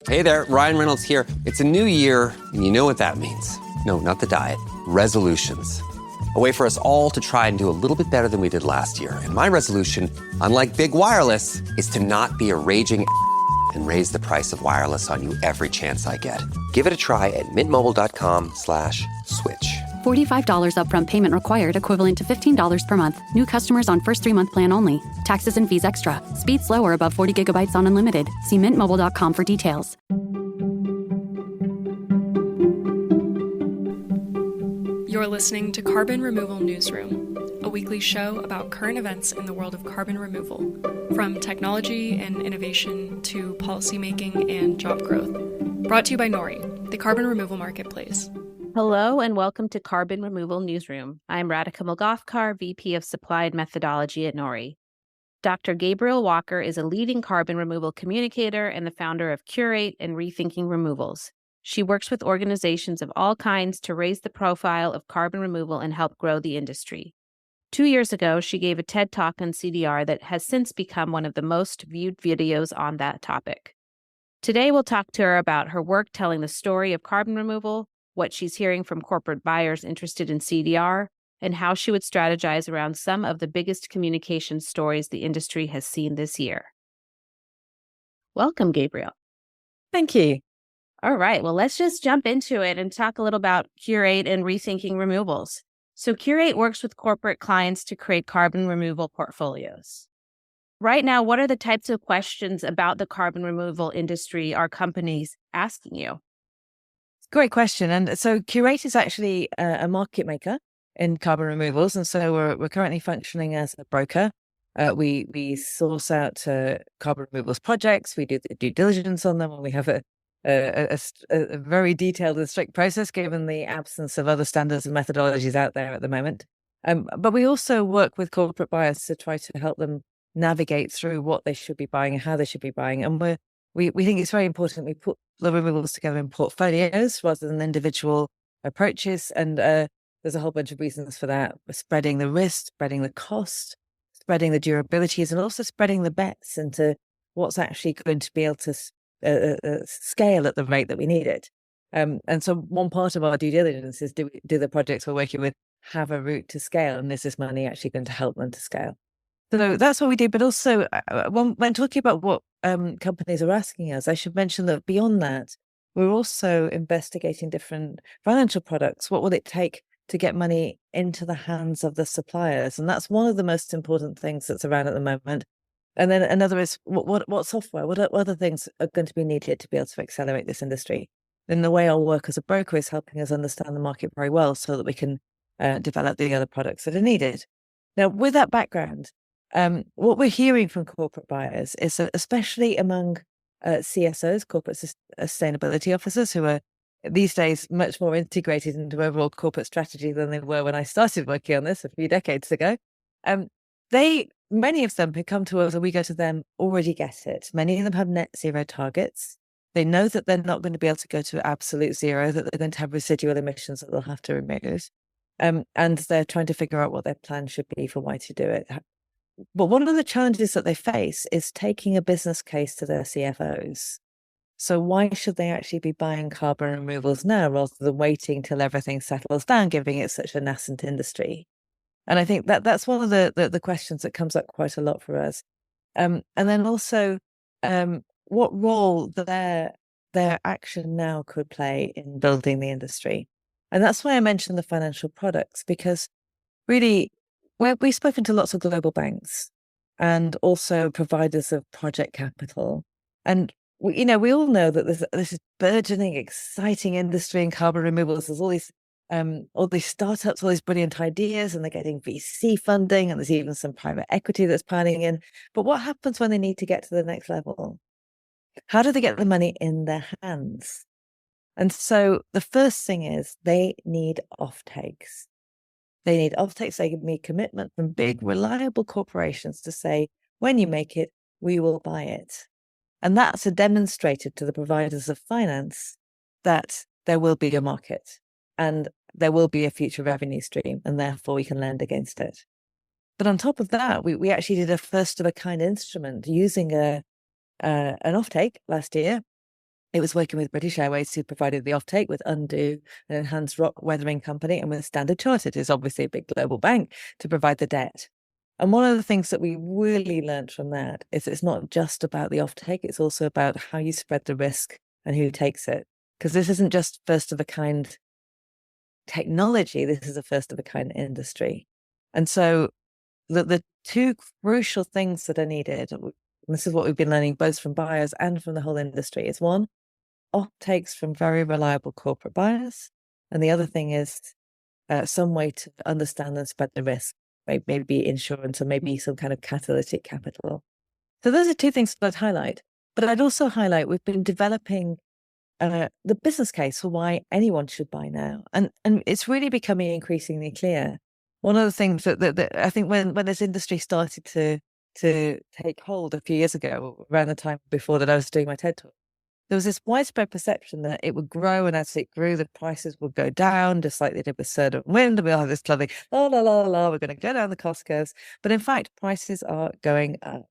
Hey there, Ryan Reynolds here. It's a new year, and you know what that means. No, not the diet. Resolutions. A way for us all to try and do a little bit better than we did last year. And my resolution, unlike big wireless, is to not be a raging and raise the price of wireless on you every chance I get. Give it a try at mintmobile.com/switch. $45 upfront payment required, equivalent to $15 per month. New customers on first 3-month plan only. Taxes and fees extra. Speed slower above 40 gigabytes on unlimited. See mintmobile.com for details. You're listening to Carbon Removal Newsroom, a weekly show about current events in the world of carbon removal, from technology and innovation to policymaking and job growth. Brought to you by Nori, the carbon removal marketplace. Hello and welcome to Carbon Removal Newsroom. I'm Radhika Mulgafkar, VP of Supply and Methodology at Nori. Dr. Gabrielle Walker is a leading carbon removal communicator and the founder of Curate and Rethinking Removals. She works with organizations of all kinds to raise the profile of carbon removal and help grow the industry. 2 years ago, she gave a TED Talk on CDR that has since become one of the most viewed videos on that topic. Today, we'll talk to her about her work telling the story of carbon removal, what she's hearing from corporate buyers interested in CDR, and how she would strategize around some of the biggest communication stories the industry has seen this year. Welcome, Gabrielle. Thank you. All right, well, let's just jump into it and talk a little about Curate and Rethinking Removals. So Curate works with corporate clients to create carbon removal portfolios. Right now, what are the types of questions about the carbon removal industry are companies asking you? Great question. And so Curate is actually a market maker in carbon removals. And so we're currently functioning as a broker. We source out carbon removals projects. We do the due diligence on them. And we have a very detailed and strict process given the absence of other standards and methodologies out there at the moment. But we also work with corporate buyers to try to help them navigate through what they should be buying and how they should be buying. And we think it's very important we put the removals together in portfolios rather than individual approaches. And there's a whole bunch of reasons for that. We're spreading the risk, spreading the cost, spreading the durabilities, and also spreading the bets into what's actually going to be able to scale at the rate that we need it. And so one part of our due diligence is do the projects we're working with have a route to scale? And is this money actually going to help them to scale? So that's what we do. But also, when talking about what companies are asking us, I should mention that beyond that, we're also investigating different financial products. What will it take to get money into the hands of the suppliers? And that's one of the most important things that's around at the moment. And then another is what software, what other things are going to be needed to be able to accelerate this industry? And the way our work as a broker is helping us understand the market very well so that we can develop the other products that are needed. Now, with that background, what we're hearing from corporate buyers is that especially among CSOs, corporate sustainability officers, who are these days much more integrated into overall corporate strategy than they were when I started working on this a few decades ago, many of them who come to us and we go to them already get it. Many of them have net zero targets. They know that they're not going to be able to go to absolute zero, that they're going to have residual emissions that they'll have to remove. And they're trying to figure out what their plan should be for why to do it. But one of the challenges that they face is taking a business case to their CFOs. So why should they actually be buying carbon removals now rather than waiting till everything settles down, given it's such a nascent industry? And I think that's one of the questions that comes up quite a lot for us. And then also, what role their action now could play in building the industry. And that's why I mentioned the financial products, because really, we've spoken to lots of global banks and also providers of project capital. And we all know that this is burgeoning, exciting industry in carbon removals. There's all these startups, all these brilliant ideas, and they're getting VC funding, and there's even some private equity that's piling in. But what happens when they need to get to the next level? How do they get the money in their hands? And so the first thing is they need offtakes. They need offtakes. They need commitment from big, reliable corporations to say, when you make it, we will buy it. And that's a demonstrator to the providers of finance that there will be a market and there will be a future revenue stream, and therefore we can lend against it. But on top of that, we actually did a first of a kind instrument using an offtake last year It was working with British Airways, who provided the offtake with Undo, an enhanced rock weathering company, and with Standard Chartered, who's obviously a big global bank, to provide the debt. And one of the things that we really learned from that is it's not just about the offtake, it's also about how you spread the risk and who takes it. Because this isn't just first of a kind technology, this is a first of a kind industry. And so the two crucial things that are needed, and this is what we've been learning both from buyers and from the whole industry, is one, offtakes from very reliable corporate buyers. And the other thing is some way to understand and spread the risk, maybe insurance or maybe some kind of catalytic capital. So those are two things that I'd highlight. But I'd also highlight we've been developing the business case for why anyone should buy now. And it's really becoming increasingly clear. One of the things that I think when this industry started to take hold a few years ago, around the time before that I was doing my TED Talk, there was this widespread perception that it would grow, and as it grew, the prices would go down, just like they did with soda and wind. And we all have this clubbing, la, la, la, la, we're going to go down the cost curves. But in fact, prices are going up.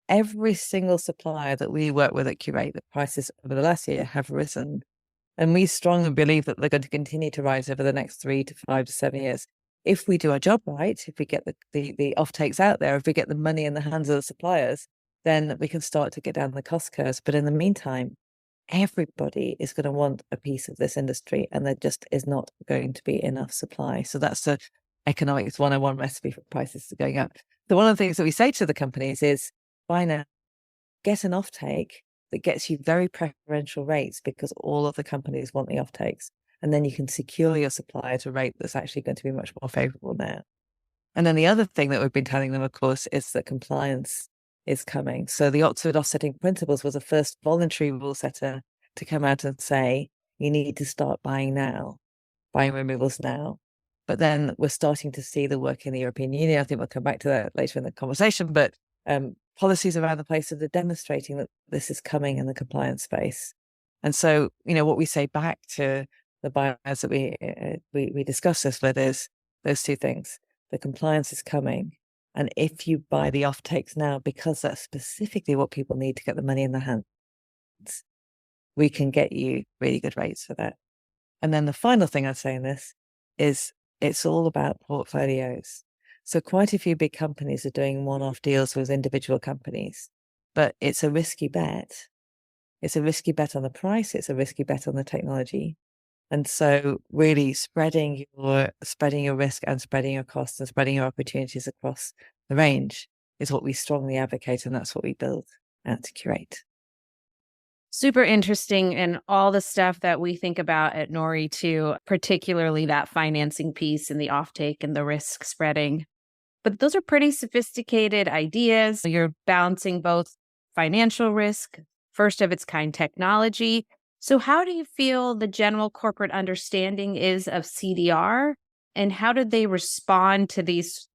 Every single supplier that we work with at Curate, the prices over the last year have risen. And we strongly believe that they're going to continue to rise over the next 3 to 5 to 7 years. If we do our job right, if we get the offtakes out there, if we get the money in the hands of the suppliers, then we can start to get down the cost curves. But in the meantime, everybody is going to want a piece of this industry, and there just is not going to be enough supply. So that's the economics 101 recipe for prices going up. So one of the things that we say to the companies is, buy now, get an offtake that gets you very preferential rates because all of the companies want the offtakes. And then you can secure your supply at a rate that's actually going to be much more favorable now. And then the other thing that we've been telling them, of course, is that compliance is coming. So the Oxford Offsetting Principles was the first voluntary rule setter to come out and say, you need to start buying now, buying removals now. But then we're starting to see the work in the European Union. I think we'll come back to that later in the conversation, but policies around the place that are demonstrating that this is coming in the compliance space. And so, what we say back to the buyers that we discuss this with is those two things. The compliance is coming. And if you buy the offtakes now, because that's specifically what people need to get the money in their hands, we can get you really good rates for that. And then the final thing I'd say in this is it's all about portfolios. So quite a few big companies are doing one-off deals with individual companies, but it's a risky bet. It's a risky bet on the price. It's a risky bet on the technology. And so really spreading your risk and spreading your costs and spreading your opportunities across the range is what we strongly advocate. And that's what we build out to Curate. Super interesting, and all the stuff that we think about at Nori too, particularly that financing piece and the offtake and the risk spreading. But those are pretty sophisticated ideas. You're balancing both financial risk, first of its kind technology. So how do you feel the general corporate understanding is of CDR, and how did they respond to these,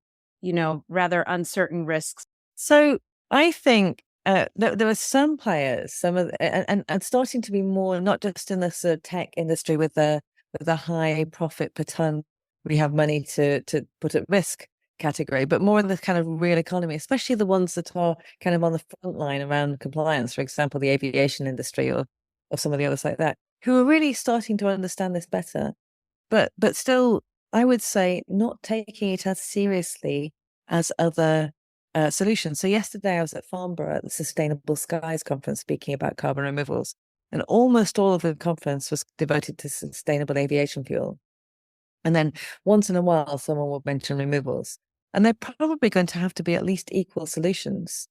rather uncertain risks? So I think there are some players, and starting to be more, not just in the tech industry with the high profit per ton, we have money to put at risk category, but more in the kind of real economy, especially the ones that are kind of on the front line around compliance, for example, the aviation industry or some of the others like that, who are really starting to understand this better. But still, I would say not taking it as seriously as other solutions. So yesterday I was at Farnborough at the Sustainable Skies conference speaking about carbon removals, and almost all of the conference was devoted to sustainable aviation fuel. And then once in a while, someone would mention removals. And they're probably going to have to be at least equal solutions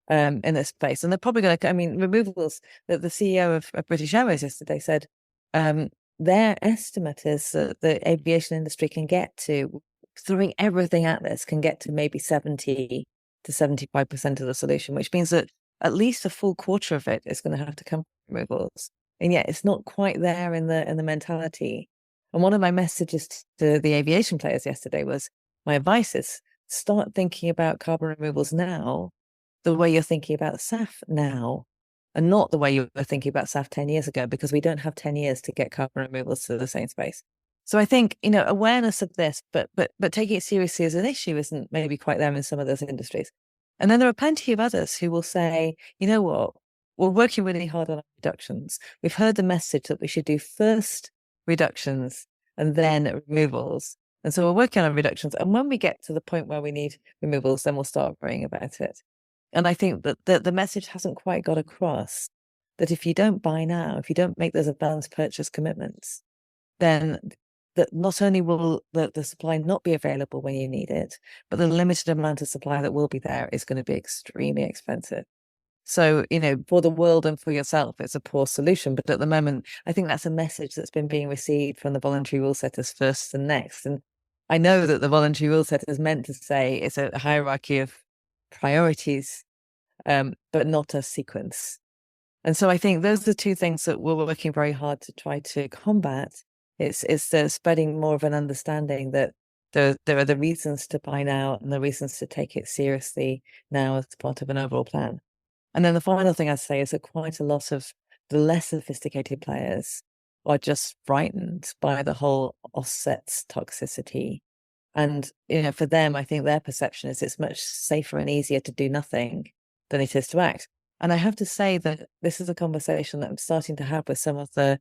in this space. And they're probably going to, removals, the CEO of British Airways yesterday said their estimate is that the aviation industry can get to, throwing everything at this, can get to maybe 70 to 75% of the solution, which means that at least a full quarter of it is going to have to come from removals. And yet it's not quite there in the mentality. And one of my messages to the aviation players yesterday was, my advice is start thinking about carbon removals now the way you're thinking about SAF now, and not the way you were thinking about SAF 10 years ago, because we don't have 10 years to get carbon removals to the same space. So I think, awareness of this, but taking it seriously as an issue isn't maybe quite there in some of those industries. And then there are plenty of others who will say, you know what, we're working really hard on our reductions. We've heard the message that we should do first reductions and then removals. And so we're working on reductions. And when we get to the point where we need removals, then we'll start worrying about it. And I think that the message hasn't quite got across that if you don't buy now, if you don't make those advanced purchase commitments, then that not only will the supply not be available when you need it, but the limited amount of supply that will be there is going to be extremely expensive. So, for the world and for yourself, it's a poor solution. But at the moment, I think that's a message that's been being received from the voluntary rule setters first and next. And I know that the voluntary rule setters meant to say it's a hierarchy of priorities, but not a sequence. And so I think those are the two things that we're working very hard to try to combat. It's the spreading more of an understanding that there are the reasons to buy now and the reasons to take it seriously now as part of an overall plan. And then the final thing I'd say is that quite a lot of the less sophisticated players are just frightened by the whole offsets toxicity. And, for them, I think their perception is it's much safer and easier to do nothing than it is to act. And I have to say that this is a conversation that I'm starting to have with some of my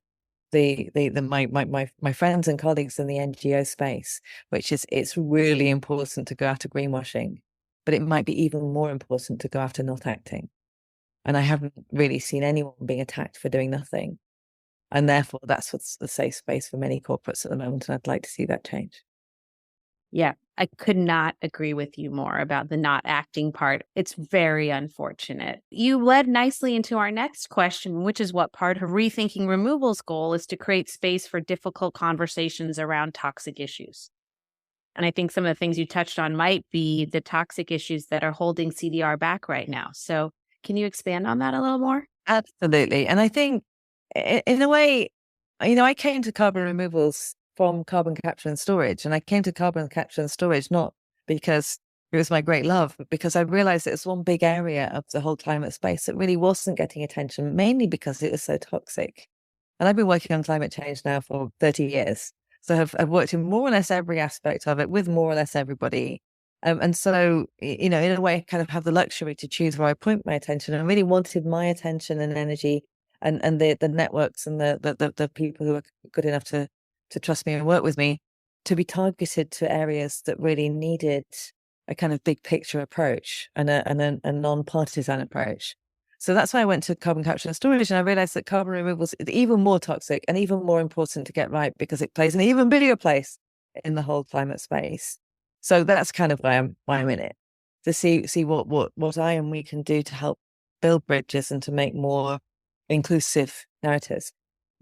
friends and colleagues in the NGO space, which is it's really important to go after greenwashing, but it might be even more important to go after not acting. And I haven't really seen anyone being attacked for doing nothing. And therefore, that's what's the safe space for many corporates at the moment. And I'd like to see that change. Yeah, I could not agree with you more about the not acting part. It's very unfortunate. You led nicely into our next question, which is what part of Rethinking Removal's goal is to create space for difficult conversations around toxic issues. And I think some of the things you touched on might be the toxic issues that are holding CDR back right now. So can you expand on that a little more? Absolutely. And I think in a way, I came to carbon removals from carbon capture and storage. And I came to carbon capture and storage not because it was my great love, but because I realized it was one big area of the whole climate space that really wasn't getting attention, mainly because it was so toxic. And I've been working on climate change now for 30 years. So I've worked in more or less every aspect of it with more or less everybody. And so, in a way, I kind of have the luxury to choose where I point my attention. I really wanted my attention and energy and the networks and the people who are good enough to trust me and work with me to be targeted to areas that really needed a kind of big picture approach and a non-partisan approach. So that's why I went to carbon capture and storage, and I realized that carbon removal is even more toxic and even more important to get right because it plays an even bigger place in the whole climate space. So that's kind of why I'm in it, to see what I and we can do to help build bridges and to make more inclusive narratives.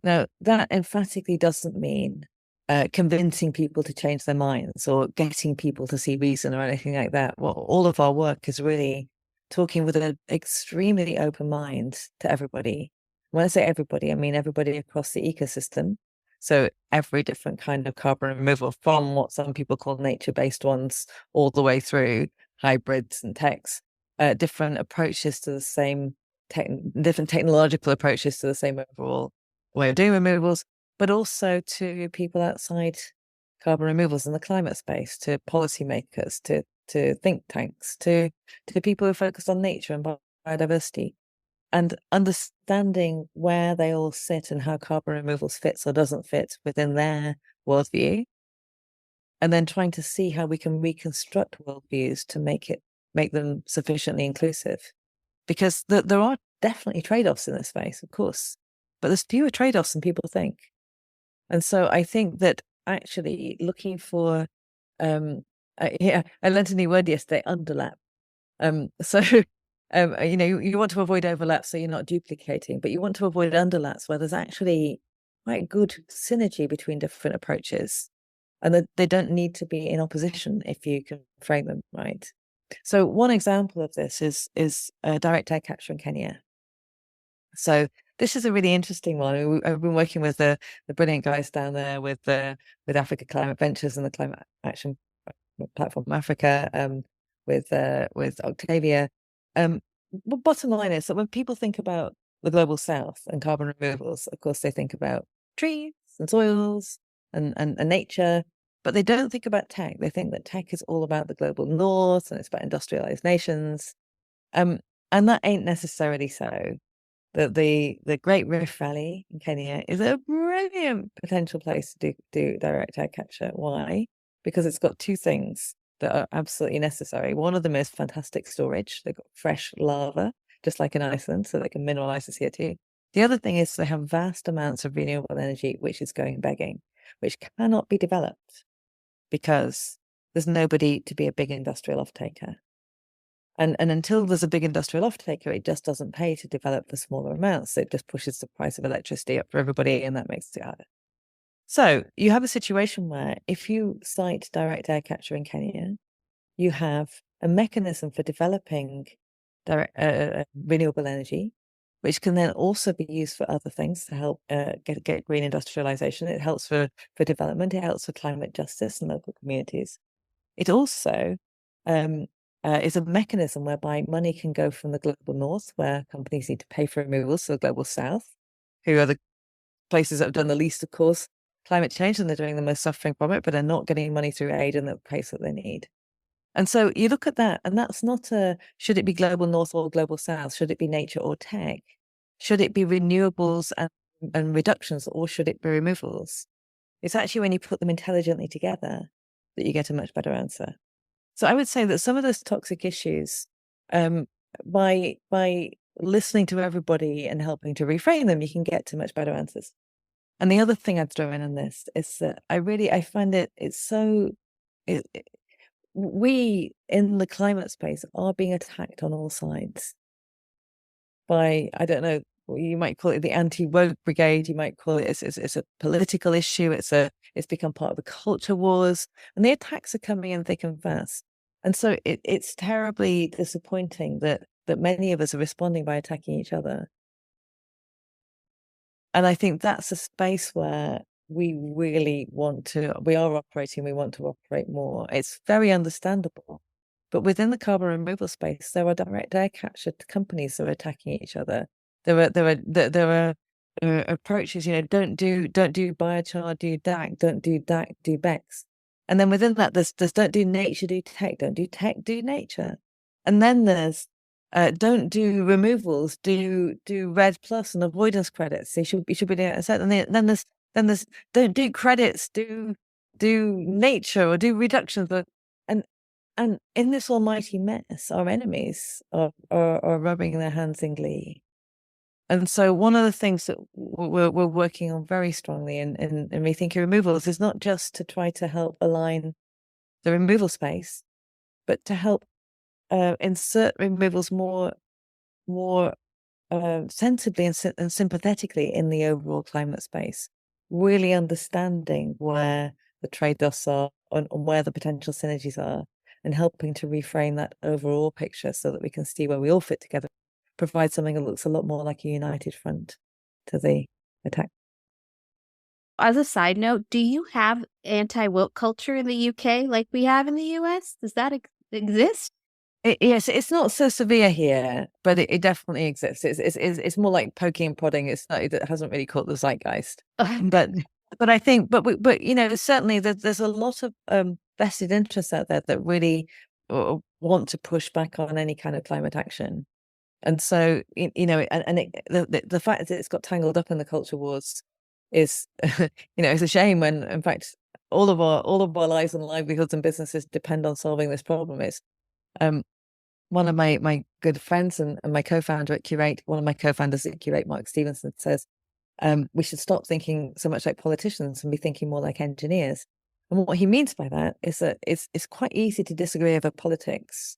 Now, that emphatically doesn't mean convincing people to change their minds or getting people to see reason or anything like that. Well, all of our work is really talking with an extremely open mind to everybody. When I say everybody, I mean everybody across the ecosystem. So every different kind of carbon removal, from what some people call nature-based ones all the way through hybrids and techs, different approaches to the same, different technological approaches to the same overall way of doing removals, but also to people outside carbon removals in the climate space, to policymakers, to think tanks, to people who focus on nature and biodiversity, and understanding where they all sit and how carbon removals fits or doesn't fit within their worldview, and then trying to see how we can reconstruct worldviews to make them sufficiently inclusive. Because there are definitely trade-offs in this space, of course, but there's fewer trade-offs than people think. And so I think that actually looking for, I learned a new word yesterday, underlap. You want to avoid overlap so you're not duplicating, but you want to avoid underlaps where there's actually quite good synergy between different approaches, and that they don't need to be in opposition if you can frame them right. So one example of this is direct air capture in Kenya. So this is a really interesting one. I've been working with the brilliant guys down there with Africa Climate Ventures and the Climate Action Platform Africa, with Octavia. Bottom line is that when people think about the global south and carbon removals, of course they think about trees and soils and nature, but they don't think about tech. They think that tech is all about the global north and it's about industrialized nations. And that ain't necessarily so. that the Great Rift Valley in Kenya is a brilliant potential place to do direct air capture. Why? Because it's got two things that are absolutely necessary. One of them is fantastic storage. They've got fresh lava, just like in Iceland, so they can mineralize the CO2. The other thing is they have vast amounts of renewable energy, which is going begging, which cannot be developed because there's nobody to be a big industrial off-taker. And until there's a big industrial off-taker, it just doesn't pay to develop the smaller amounts. It just pushes the price of electricity up for everybody, and that makes it harder. So you have a situation where if you site direct air capture in Kenya, you have a mechanism for developing renewable energy, which can then also be used for other things to help get green industrialization. It helps for development. It helps for climate justice in local communities. It also is a mechanism whereby money can go from the global north, where companies need to pay for removals, to the global south, who are the places that have done the least to cause climate change, and they're doing the most suffering from it, but are not getting money through aid in the pace that they need. And so you look at that, and that's not should it be global north or global south? Should it be nature or tech? Should it be renewables and reductions, or should it be removals? It's actually when you put them intelligently together that you get a much better answer. So I would say that some of those toxic issues, by listening to everybody and helping to reframe them, you can get to much better answers. And the other thing I'd throw in on this is that I find we in the climate space are being attacked on all sides by, I don't know, you might call it the anti-woke brigade, you might call it it's a political issue, it's become part of the culture wars, and the attacks are coming in thick and fast. And so it's terribly disappointing that many of us are responding by attacking each other. And I think that's a space where we want to operate more. It's very understandable. But within the carbon removal space, there are direct air capture companies that are attacking each other. There are approaches, don't do biochar, do DAC, don't do DAC, do BECCS. And then within that, there's don't do nature, do tech, don't do tech, do nature. And then there's don't do removals, do RED plus and avoidance credits. So you should be doing it. And then there's don't do credits, do nature or do reductions. And in this almighty mess, our enemies are rubbing their hands in glee. And so one of the things that we're working on very strongly in rethinking removals is not just to try to help align the removal space, but to help insert removals more sensibly and sympathetically in the overall climate space, really understanding where the trade-offs are and where the potential synergies are, and helping to reframe that overall picture so that we can see where we all fit together, provide something that looks a lot more like a united front to the attack. As a side note, do you have anti-woke culture in the UK like we have in the US? Does that exist? Yes, it's not so severe here, but it definitely exists. It's more like poking and prodding. It hasn't really caught the zeitgeist. But I think, certainly there's a lot of vested interests out there that really want to push back on any kind of climate action. And so, the fact that it's got tangled up in the culture wars is, it's a shame when, in fact, all of our lives and livelihoods and businesses depend on solving this problem. One of my good friends and my co-founder at Curate, one of my co-founders at Curate, Mark Stevenson, says we should stop thinking so much like politicians and be thinking more like engineers. And what he means by that is that it's quite easy to disagree over politics.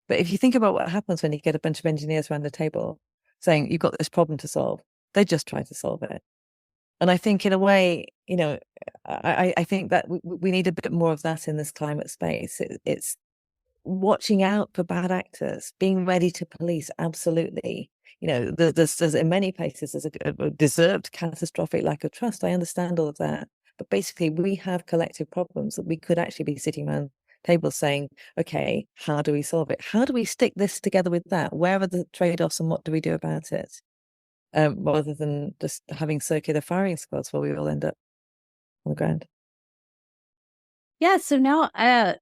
But if you think about what happens when you get a bunch of engineers around the table saying, you've got this problem to solve, they just try to solve it. And I think in a way, I think that we need a bit more of that in this climate space. It's watching out for bad actors, being ready to police. Absolutely. There's in many places, there's a deserved catastrophic lack of trust. I understand all of that. But basically, we have collective problems that we could actually be sitting around tables saying, okay, how do we solve it? How do we stick this together with that? Where are the trade-offs and what do we do about it? Rather than just having circular firing squads where we all end up on the ground. Yeah, so now I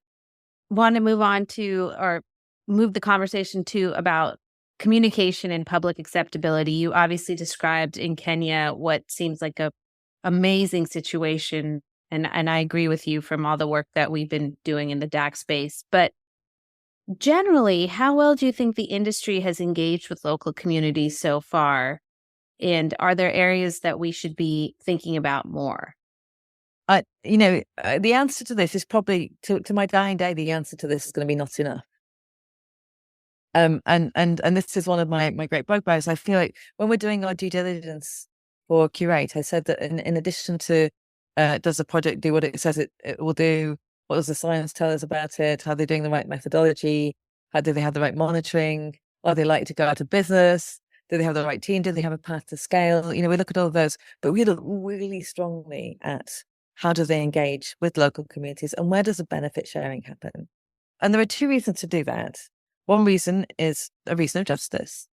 want to move on to, or move the conversation to, about communication and public acceptability. You obviously described in Kenya what seems like a amazing situation, and I agree with you from all the work that we've been doing in the DAC space. But generally, how well do you think the industry has engaged with local communities so far? And are there areas that we should be thinking about more? The answer to this is probably, to my dying day, the answer to this is going to be not enough. And this is one of my great bugbears. I feel like when we're doing our due diligence for Curate, I said that in addition to does the project do what it says it will do? What does the science tell us about it? Are they doing the right methodology? How do they have the right monitoring? Are they likely to go out of business? Do they have the right team? Do they have a path to scale? We look at all of those, but we look really strongly at how do they engage with local communities and where does the benefit sharing happen? And there are two reasons to do that. One reason is a reason of justice.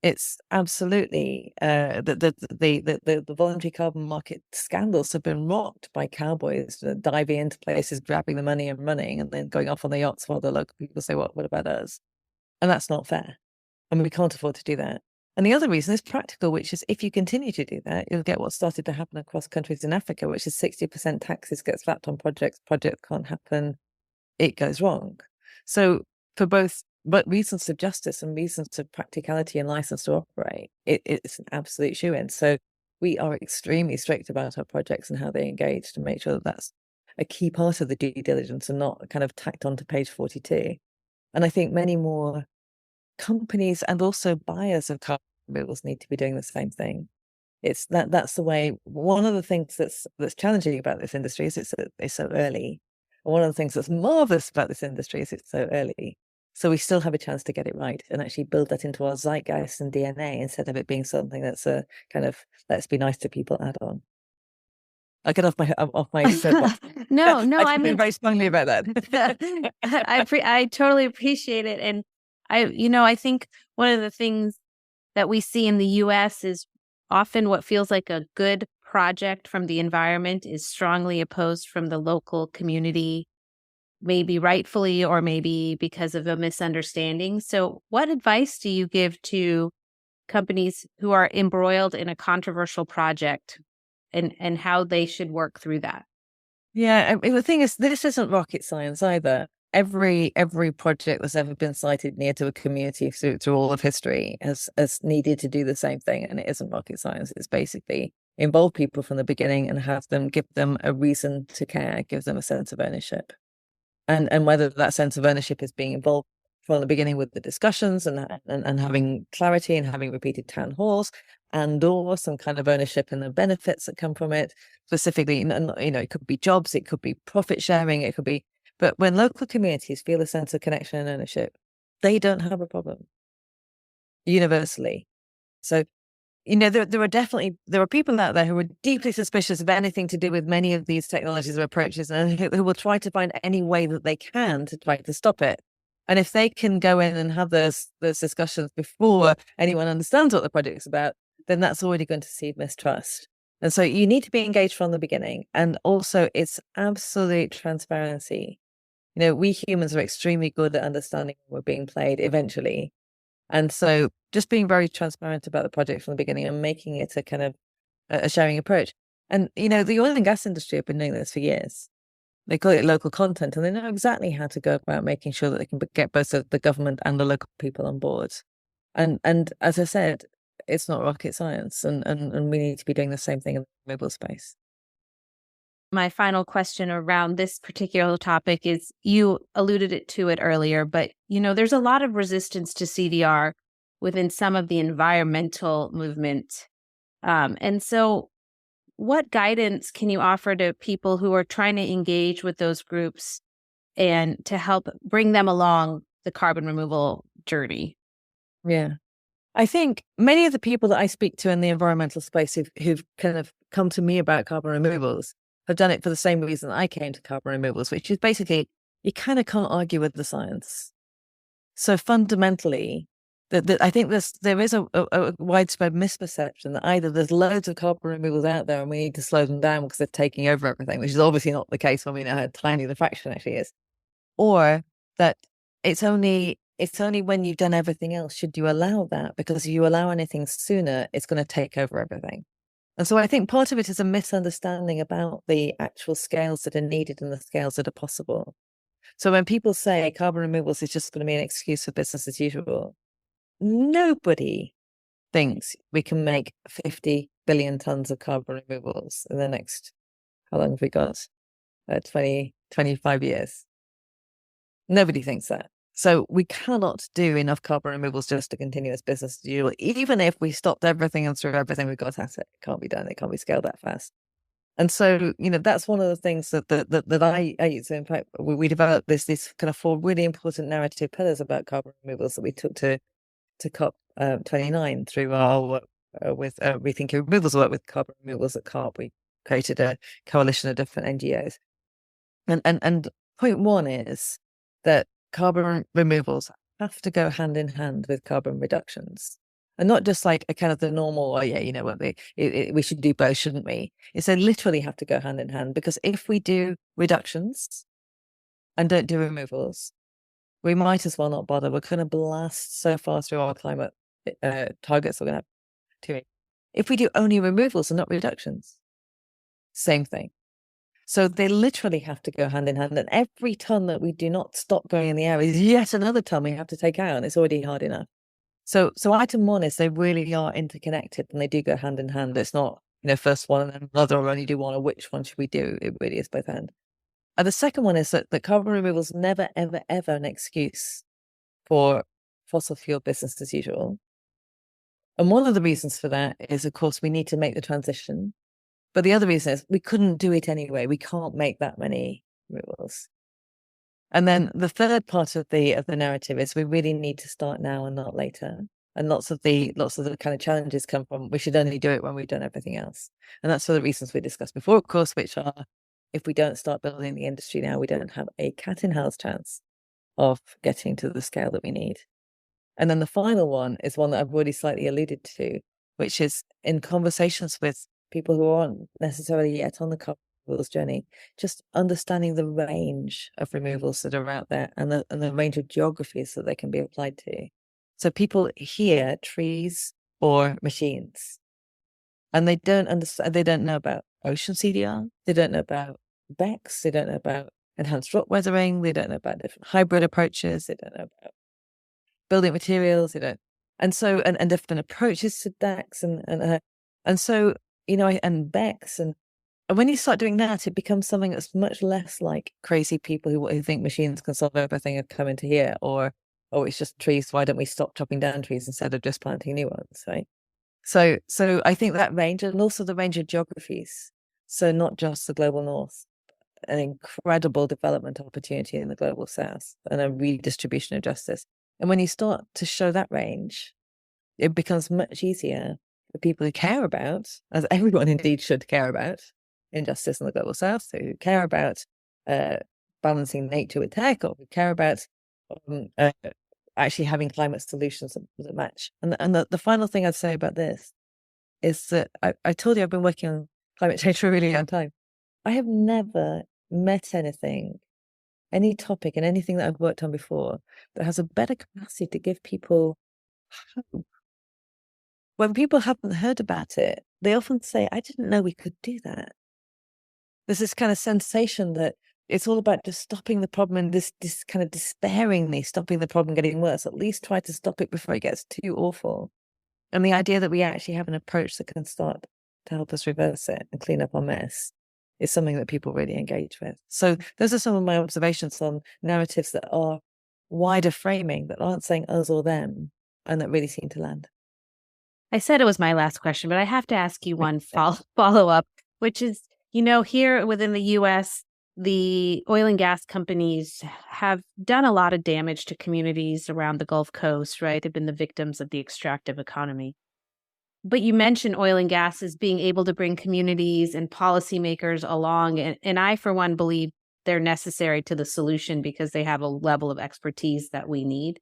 It's absolutely the voluntary carbon market scandals have been rocked by cowboys diving into places, grabbing the money and running, and then going off on the yachts while the local people say, what about us? And that's not fair. And we can't afford to do that. And the other reason is practical, which is if you continue to do that, you'll get what started to happen across countries in Africa, which is 60% taxes get slapped on projects can't happen, it goes wrong. So for both reasons of justice and reasons of practicality and license to operate, it's an absolute shoe-in. So we are extremely strict about our projects and how they engage to make sure that that's a key part of the due diligence and not kind of tacked onto page 42. And I think many more companies and also buyers of carbon removals need to be doing the same thing. That's the way. One of the things that's challenging about this industry is it's so early. And one of the things that's marvelous about this industry is it's so early. So we still have a chance to get it right and actually build that into our zeitgeist and DNA instead of it being something that's a kind of let's be nice to people add on. I'll get off my soapbox. No, I feel very strongly about that. I totally appreciate it. And I think one of the things that we see in the US is often what feels like a good project from the environment is strongly opposed from the local community, maybe rightfully or maybe because of a misunderstanding. So what advice do you give to companies who are embroiled in a controversial project and how they should work through that? Yeah, the thing is, this isn't rocket science either. Every project that's ever been sited near to a community through all of history has needed to do the same thing, and it isn't rocket science. It's basically involve people from the beginning and give them a reason to care, give them a sense of ownership, and whether that sense of ownership is being involved from the beginning with the discussions and having clarity and having repeated town halls, and or some kind of ownership in the benefits that come from it. Specifically, it could be jobs, it could be profit sharing, it could be. But when local communities feel a sense of connection and ownership, they don't have a problem universally. So, there are people out there who are deeply suspicious of anything to do with many of these technologies or approaches, and who will try to find any way that they can to try to stop it. And if they can go in and have those discussions before anyone understands what the project is about, then that's already going to seed mistrust. And so you need to be engaged from the beginning. And also, it's absolute transparency. We humans are extremely good at understanding when we're being played eventually. And so just being very transparent about the project from the beginning and making it a kind of a sharing approach. And, the oil and gas industry have been doing this for years. They call it local content, and they know exactly how to go about making sure that they can get both the government and the local people on board. And as I said, it's not rocket science, and we need to be doing the same thing in the mobile space. My final question around this particular topic is, you alluded to it earlier, but there's a lot of resistance to CDR within some of the environmental movement. And so what guidance can you offer to people who are trying to engage with those groups and to help bring them along the carbon removal journey? Yeah. I think many of the people that I speak to in the environmental space who've kind of come to me about carbon removals have done it for the same reason I came to carbon removals, which is basically you kind of can't argue with the science. So fundamentally, I think there is a widespread misperception that either there's loads of carbon removals out there and we need to slow them down because they're taking over everything, which is obviously not the case when we know how tiny the fraction actually is, or that it's only it's only when you've done everything else should you allow that, because if you allow anything sooner, it's going to take over everything. And so I think part of it is a misunderstanding about the actual scales that are needed and the scales that are possible. So when people say carbon removals is just going to be an excuse for business as usual, nobody thinks we can make 50 billion tons of carbon removals in the next, how long have we got? 20, 25 years. Nobody thinks that. So we cannot do enough carbon removals just to continue as business as usual. Even if we stopped everything and threw everything we've got at it, it can't be done. It can't be scaled that fast. And so, that's one of the things that I use. In fact, we developed this kind of 4 really important narrative pillars about carbon removals that we took to COP 29 through our work with Rethinking Removals, work with carbon removals at COP. We created a coalition of different NGOs. And point 1 is that carbon removals have to go hand in hand with carbon reductions. And not just like a kind of the normal, we should do both, shouldn't we? It's they literally have to go hand in hand, because if we do reductions and don't do removals, we might as well not bother. We're going to blast so far through our climate targets we're going to have to. If we do only removals and not reductions, same thing. So they literally have to go hand in hand. And every ton that we do not stop going in the air is yet another ton we have to take out. And it's already hard enough. So item 1 is they really are interconnected and they do go hand in hand. It's not, first one and then another, or only do one, or which one should we do? It really is both end. And the second one is that carbon removal is never, ever, ever an excuse for fossil fuel business as usual. And one of the reasons for that is, of course, we need to make the transition. But the other reason is we couldn't do it anyway. We can't make that many removals. And then the third part of the narrative is we really need to start now and not later. And lots of the kind of challenges come from we should only do it when we've done everything else. And that's for the reasons we discussed before, of course, which are if we don't start building the industry now, we don't have a cat in hell's chance of getting to the scale that we need. And then the final one is one that I've already slightly alluded to, which is in conversations with people who aren't necessarily yet on the carbon removals journey, just understanding the range of removals that are out there and the range of geographies that they can be applied to. So people hear trees or machines, and they don't understand. They don't know about ocean CDR. They don't know about BECCS. They don't know about enhanced rock weathering. They don't know about different hybrid approaches. They don't know about building materials. They don't, and different approaches to DACs and so and BECCS and when you start doing that, it becomes something that's much less like crazy people who think machines can solve everything and come into here, or it's just trees. Why don't we stop chopping down trees instead of just planting new ones? Right. So I think that range, and also the range of geographies. So not just the global north, an incredible development opportunity in the global south, and a redistribution of justice. And when you start to show that range, it becomes much easier for people who care about, as everyone indeed should care about, injustice in the global south, who care about balancing nature with tech, or who care about actually having climate solutions that match. And the final thing I'd say about this is that I told you I've been working on climate change for a really long time. I have never met any topic and anything that I've worked on before that has a better capacity to give people hope. When people haven't heard about it, they often say, I didn't know we could do that. There's this kind of sensation that it's all about just stopping the problem, and this kind of despairingly stopping the problem getting worse. At least try to stop it before it gets too awful. And the idea that we actually have an approach that can start to help us reverse it and clean up our mess is something that people really engage with. So those are some of my observations on narratives that are wider framing, that aren't saying us or them, and that really seem to land. I said it was my last question, but I have to ask you one follow-up, which is, here within the U.S., the oil and gas companies have done a lot of damage to communities around the Gulf Coast, right? They've been the victims of the extractive economy. But you mentioned oil and gas as being able to bring communities and policymakers along. And I, for one, believe they're necessary to the solution because they have a level of expertise that we need.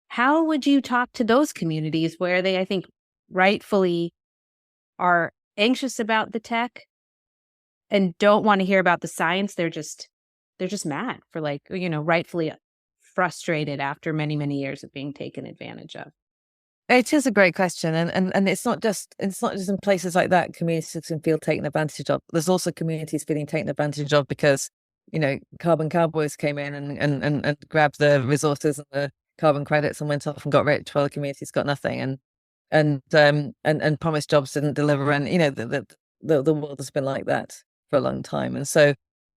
How would you talk to those communities where they, I think, rightfully are anxious about the tech and don't want to hear about the science? They're just mad for rightfully frustrated after many, many years of being taken advantage of? It is a great question, and it's not just in places like that communities can feel taken advantage of. There's also communities feeling taken advantage of because carbon cowboys came in and grabbed the resources and the carbon credits and went off and got rich while the community's got nothing, and promised jobs didn't deliver, and the world has been like that for a long time, and so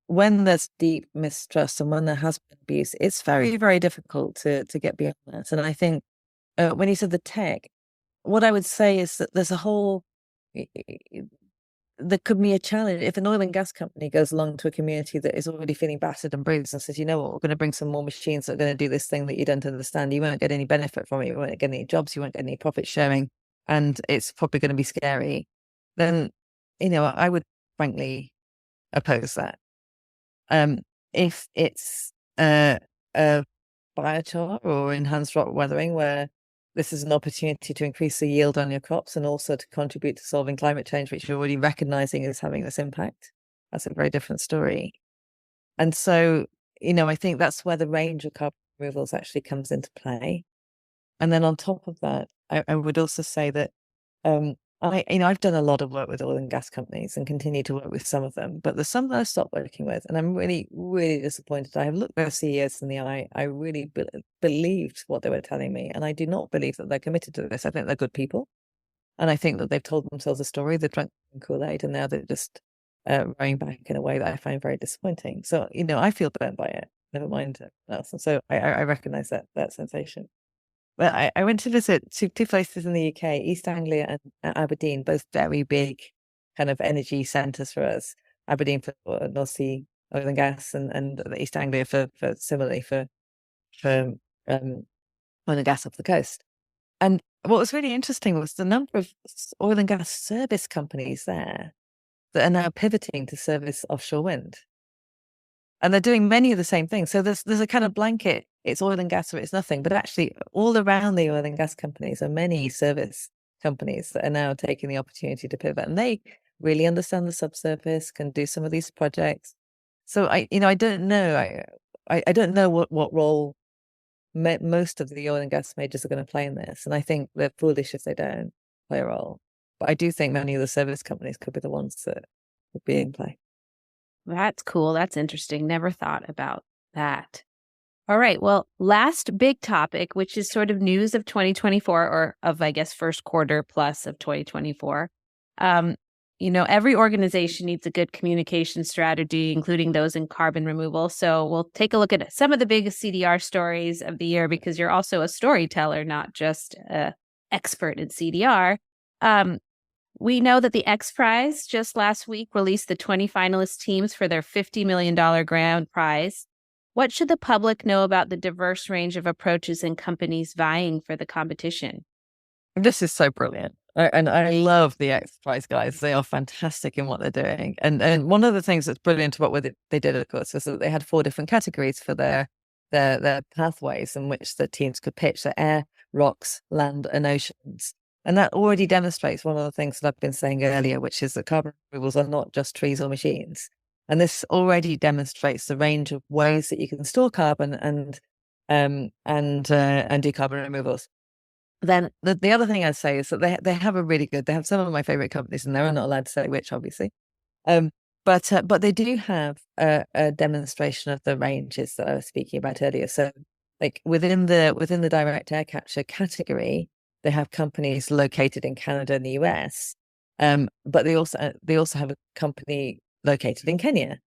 when there's deep mistrust and when there has been abuse, it's very, very difficult to get beyond that, and I think. When you said the tech, what I would say is that there's a whole, there could be a challenge if an oil and gas company goes along to a community that is already feeling battered and bruised and says, you know what, we're going to bring some more machines that are going to do this thing that you don't understand. You won't get any benefit from it. You won't get any jobs. You won't get any profit sharing. And it's probably going to be scary. Then, I would frankly oppose that. If it's a biochar or enhanced rock weathering where this is an opportunity to increase the yield on your crops and also to contribute to solving climate change, which you're already recognizing is having this impact. That's a very different story. And so, I think that's where the range of carbon removals actually comes into play. And then on top of that, I would also say that I've done a lot of work with oil and gas companies and continue to work with some of them, but there's some that I've stopped working with, and I'm really, really disappointed. I have looked their CEOs in the eye. I really believed what they were telling me, and I do not believe that they're committed to this. I think they're good people, and I think that they've told themselves a story. They've drunk Kool-Aid, and now they're just rowing back in a way that I find very disappointing. So, I feel burnt by it. Never mind else. And so I recognize that sensation. Well, I went to visit two places in the UK, East Anglia and Aberdeen, both very big kind of energy centres for us. Aberdeen for North Sea oil and gas, and East Anglia for similarly for oil and gas off the coast. And what was really interesting was the number of oil and gas service companies there that are now pivoting to service offshore wind. And they're doing many of the same things. So there's a kind of blanket, it's oil and gas or it's nothing. But actually, all around the oil and gas companies are many service companies that are now taking the opportunity to pivot. And they really understand the subsurface, can do some of these projects. So I don't know. I don't know what role most of the oil and gas majors are going to play in this. And I think they're foolish if they don't play a role. But I do think many of the service companies could be the ones that would be in play. That's cool. That's interesting. Never thought about that. All right. Well, last big topic, which is sort of news of 2024 or of, I guess, first quarter plus of 2024. Every organization needs a good communication strategy, including those in carbon removal. So we'll take a look at some of the biggest CDR stories of the year because you're also a storyteller, not just an expert in CDR. We know that the XPRIZE just last week released the 20 finalist teams for their $50 million grand prize. What should the public know about the diverse range of approaches and companies vying for the competition? This is so brilliant. And I love the XPRIZE guys. They are fantastic in what they're doing. And one of the things that's brilliant about what they did, of course, was that they had 4 different categories for their pathways in which the teams could pitch: the air, rocks, land, and oceans. And that already demonstrates one of the things that I've been saying earlier, which is that carbon removals are not just trees or machines. And this already demonstrates the range of ways that you can store carbon and do carbon removals. Then the other thing I'd say is that they have they have some of my favorite companies, and they're not allowed to say which, obviously. But they do have a demonstration of the ranges that I was speaking about earlier. So, like within the direct air capture category, they have companies located in Canada and the US, but they also have a company located in Kenya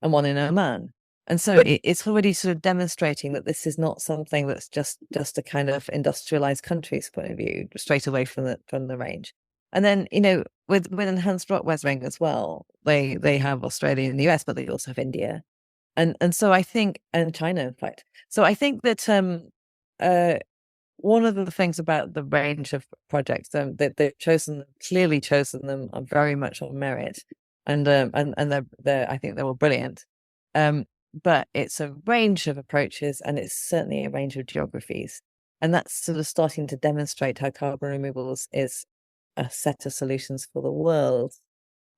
and one in Oman. And so it's already sort of demonstrating that this is not something that's just a kind of industrialized country's point of view, straight away from the range. And then, with enhanced rock weathering as well, they have Australia and the US, but they also have India. And so I think, and China, in fact. So I think that one of the things about the range of projects that they've clearly chosen them are very much on merit, and they're I think they were brilliant. But it's a range of approaches, and it's certainly a range of geographies, and that's sort of starting to demonstrate how carbon removals is a set of solutions for the world,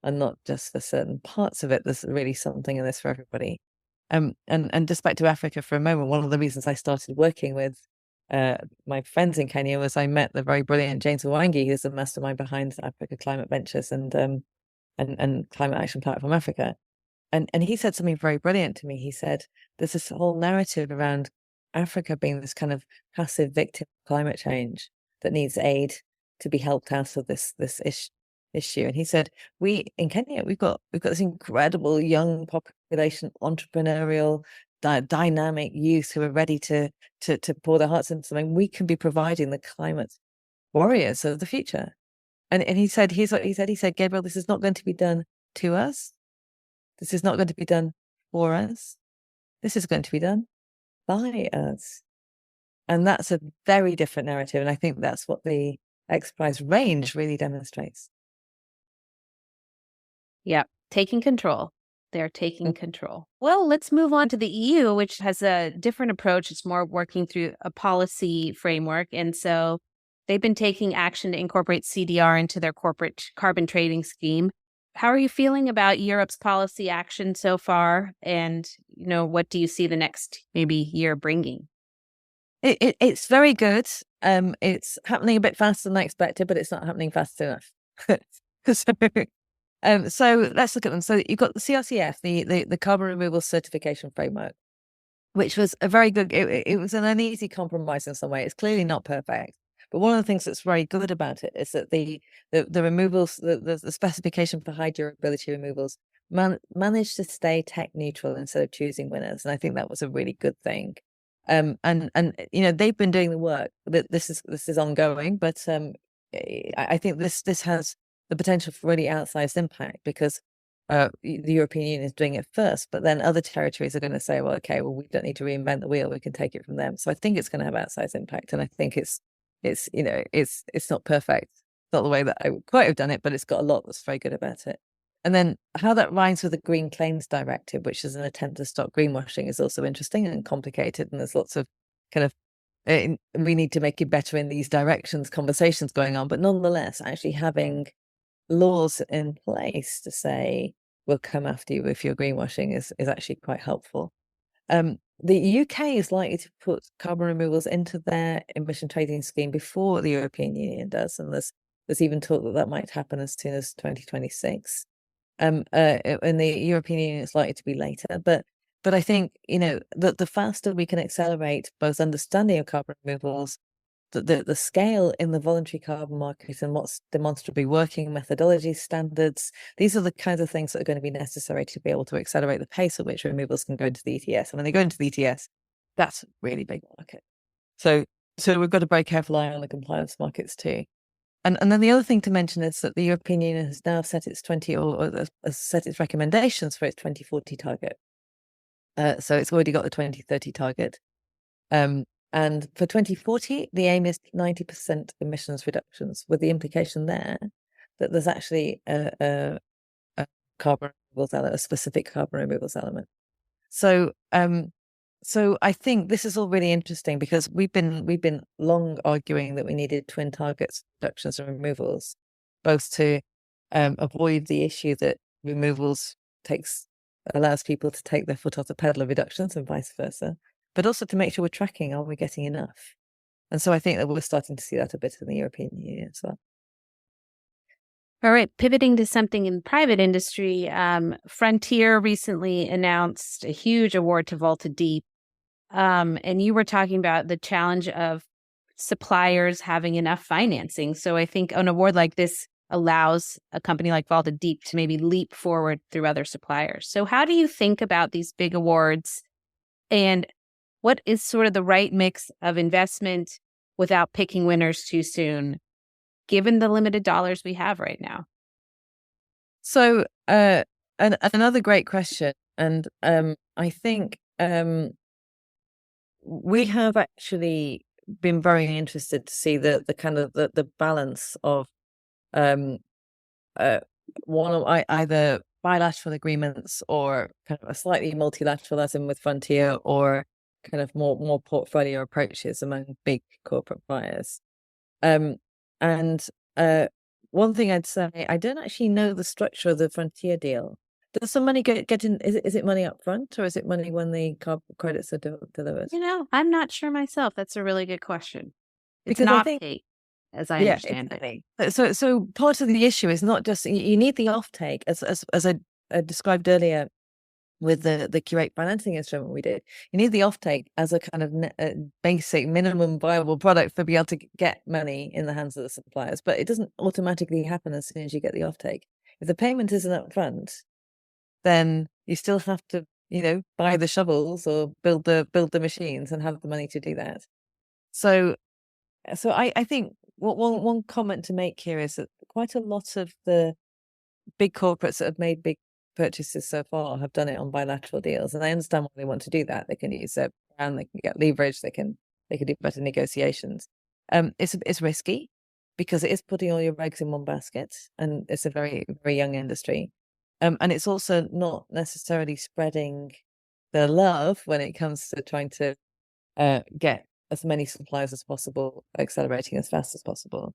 and not just for certain parts of it. There's really something in this for everybody. And just back to Africa for a moment, one of the reasons I started working with my friends in Kenya was I met the very brilliant James Mwangi, who's the mastermind behind Africa Climate Ventures and Climate Action Platform Africa. And he said something very brilliant to me. He said, there's this whole narrative around Africa being this kind of passive victim of climate change that needs aid to be helped out of this issue. And he said, we in Kenya, we've got this incredible young population, entrepreneurial, dynamic youth who are ready to pour their hearts into something. We can be providing the climate warriors of the future. And he said, here's what he said, Gabrielle, this is not going to be done to us. This is not going to be done for us. This is going to be done by us. And that's a very different narrative. And I think that's what the XPRIZE range really demonstrates. Yeah, taking control. They're taking control. Well, let's move on to the EU, which has a different approach. It's more working through a policy framework. And so they've been taking action to incorporate CDR into their corporate carbon trading scheme. How are you feeling about Europe's policy action so far? And, what do you see the next maybe year bringing? It's very good. It's happening a bit faster than I expected, but it's not happening fast enough. So let's look at them. So you've got the CRCF, the Carbon Removal Certification Framework, which was a very good, it was an uneasy compromise in some way. It's clearly not perfect. But one of the things that's very good about it is that the removals, the specification for high durability removals managed to stay tech neutral instead of choosing winners. And I think that was a really good thing. And they've been doing the work. This is ongoing, but I think this has the potential for really outsized impact because the European Union is doing it first, but then other territories are going to say, well, we don't need to reinvent the wheel. We can take it from them. So I think it's going to have outsized impact. And I think it's not perfect. It's not the way that I would quite have done it, but it's got a lot that's very good about it. And then how that rhymes with the Green Claims Directive, which is an attempt to stop greenwashing, is also interesting and complicated. And there's lots of kind of, we need to make it better in these directions, conversations going on. But nonetheless, actually having laws in place to say, we'll come after you if you're greenwashing is actually quite helpful. The UK is likely to put carbon removals into their emission trading scheme before the European Union does. And there's even talk that might happen as soon as 2026. In the European Union, it's likely to be later. But I think, that the faster we can accelerate both understanding of carbon removals, the scale in the voluntary carbon market and what's demonstrably working, methodology standards, these are the kinds of things that are going to be necessary to be able to accelerate the pace at which removals can go into the ETS. And when they go into the ETS, that's a really big market. So we've got a very careful eye on the compliance markets too. And then the other thing to mention is that the European Union has now set its set its recommendations for its 2040 target. So it's already got the 2030 target. And for 2040, the aim is 90% emissions reductions, with the implication there that there's actually a carbon removals element, a specific carbon removals element. So I think this is all really interesting because we've been long arguing that we needed twin targets, reductions and removals, both to avoid the issue that removals allows people to take their foot off the pedal of reductions and vice versa, but also to make sure we're tracking, are we getting enough? And so I think that we're starting to see that a bit in the European Union as well. All right, pivoting to something in the private industry, Frontier recently announced a huge award to Volta Deep. And you were talking about the challenge of suppliers having enough financing. So I think an award like this allows a company like Volta Deep to maybe leap forward through other suppliers. So how do you think about these big awards, and what is sort of the right mix of investment without picking winners too soon, given the limited dollars we have right now? So another great question. And I think we have actually been very interested to see the kind of the balance of one of either bilateral agreements or kind of a slightly multilateral, as in with Frontier, or kind of more portfolio approaches among big corporate buyers. And one thing I'd say, I don't actually know the structure of the Frontier deal, Does some money get in? Is it money up front, or is it money when the carbon credits are delivered? I'm not sure myself. That's a really good question. It's Because an I think, offtake, as I yeah, understand it. exactly. So part of the issue is not just you need the offtake, as I described earlier with the Curate financing instrument we did. You need the offtake as a kind of basic minimum viable product for be able to get money in the hands of the suppliers. But it doesn't automatically happen as soon as you get the offtake. If the payment isn't up front, then you still have to, buy the shovels or build the machines and have the money to do that. So I think one comment to make here is that quite a lot of the big corporates that have made big purchases so far have done it on bilateral deals, and I understand why they want to do that. They can use their brand, they can get leverage, they can do better negotiations. It's risky because it is putting all your eggs in one basket, and it's a very, very young industry. And it's also not necessarily spreading the love when it comes to trying to get as many suppliers as possible, accelerating as fast as possible.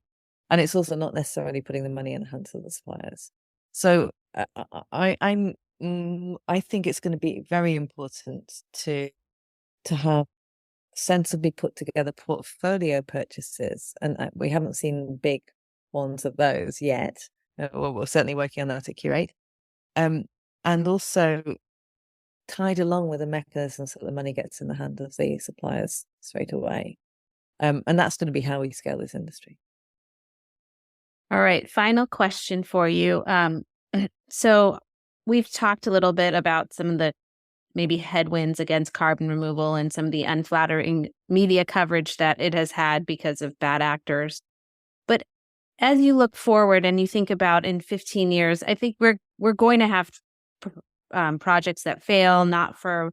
And it's also not necessarily putting the money in the hands of the suppliers. So I think it's going to be very important to have sensibly put together portfolio purchases, and we haven't seen big ones of those yet. We're certainly working on that at Curate. And also tied along with the mechanisms that the money gets in the hand of the suppliers straight away. And that's going to be how we scale this industry. All right. Final question for you. So we've talked a little bit about some of the maybe headwinds against carbon removal and some of the unflattering media coverage that it has had because of bad actors. But as you look forward and you think about in 15 years, I think we're going to have projects that fail, not for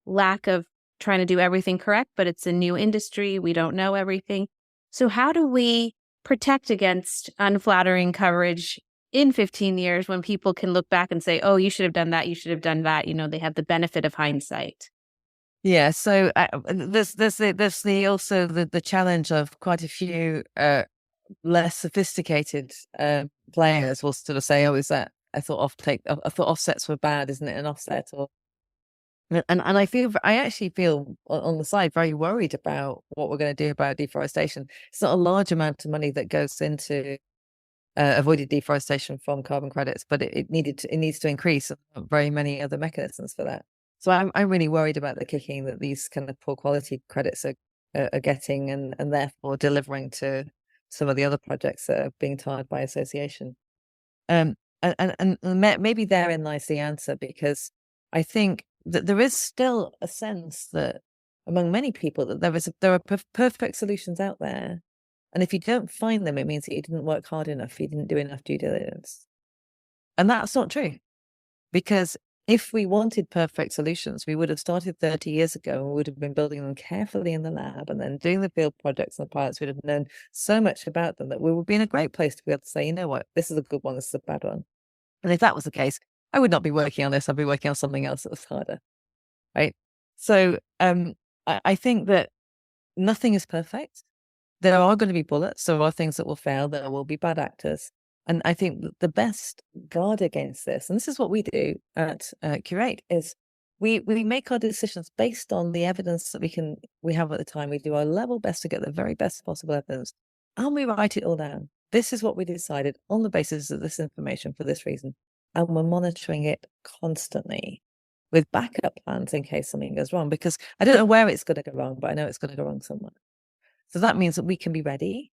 lack of trying to do everything correct, but it's a new industry. We don't know everything. So how do we protect against unflattering coverage in 15 years when people can look back and say, oh, you should have done that, you should have done that? They have the benefit of hindsight. Yeah, so there's also the challenge of quite a few less sophisticated players will sort of say, oh, is that, I thought offsets were bad, isn't it an offset? Or and I actually feel on the side very worried about what we're going to do about deforestation. It's not a large amount of money that goes into avoided deforestation from carbon credits, but it needs to increase. Very many other mechanisms for that. So I'm really worried about the kicking that these kind of poor quality credits are getting, and therefore delivering to some of the other projects that are being tarred by association. And maybe therein lies the answer, because I think that there is still a sense that among many people that there are perfect solutions out there. And if you don't find them, it means that you didn't work hard enough, you didn't do enough due diligence. And that's not true. Because if we wanted perfect solutions, we would have started 30 years ago and we would have been building them carefully in the lab and then doing the field projects and the pilots. We'd have known so much about them that we would be in a great place to be able to say, you know what, this is a good one, this is a bad one. And if that was the case, I would not be working on this. I'd be working on something else that was harder. Right? So I think that nothing is perfect. There are going to be bullets. There are things that will fail. There will be bad actors. And I think the best guard against this, and this is what we do at Curate, is we make our decisions based on the evidence that we have at the time. We do our level best to get the very best possible evidence, and we write it all down. This is what we decided on the basis of this information for this reason, and we're monitoring it constantly with backup plans in case something goes wrong. Because I don't know where it's going to go wrong, but I know it's going to go wrong somewhere. So that means that we can be ready.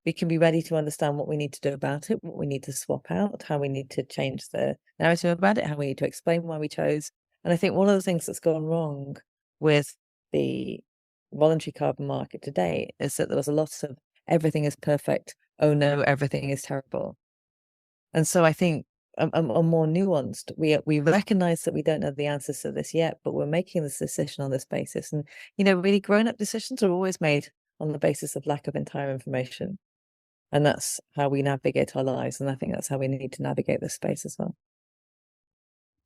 We can be ready to understand what we need to do about it, what we need to swap out, how we need to change the narrative about it, how we need to explain why we chose. And I think one of the things that's gone wrong with the voluntary carbon market today is that there was a lot of everything is perfect. Oh no, everything is terrible. And so I think a more nuanced, we recognize that we don't know the answers to this yet, but we're making this decision on this basis. And, really grown-up decisions are always made on the basis of lack of entire information. And that's how we navigate our lives. And I think that's how we need to navigate this space as well.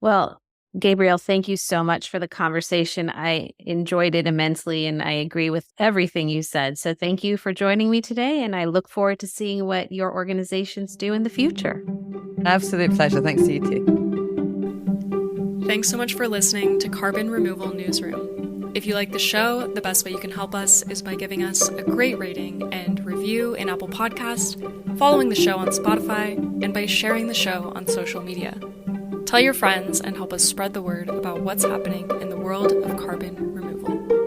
Well, Gabrielle, thank you so much for the conversation. I enjoyed it immensely, and I agree with everything you said. So thank you for joining me today, and I look forward to seeing what your organizations do in the future. Absolute pleasure. Thanks to you too. Thanks so much for listening to Carbon Removal Newsroom. If you like the show, the best way you can help us is by giving us a great rating and review in Apple Podcast, following the show on Spotify, and by sharing the show on social media. Tell your friends and help us spread the word about what's happening in the world of carbon removal.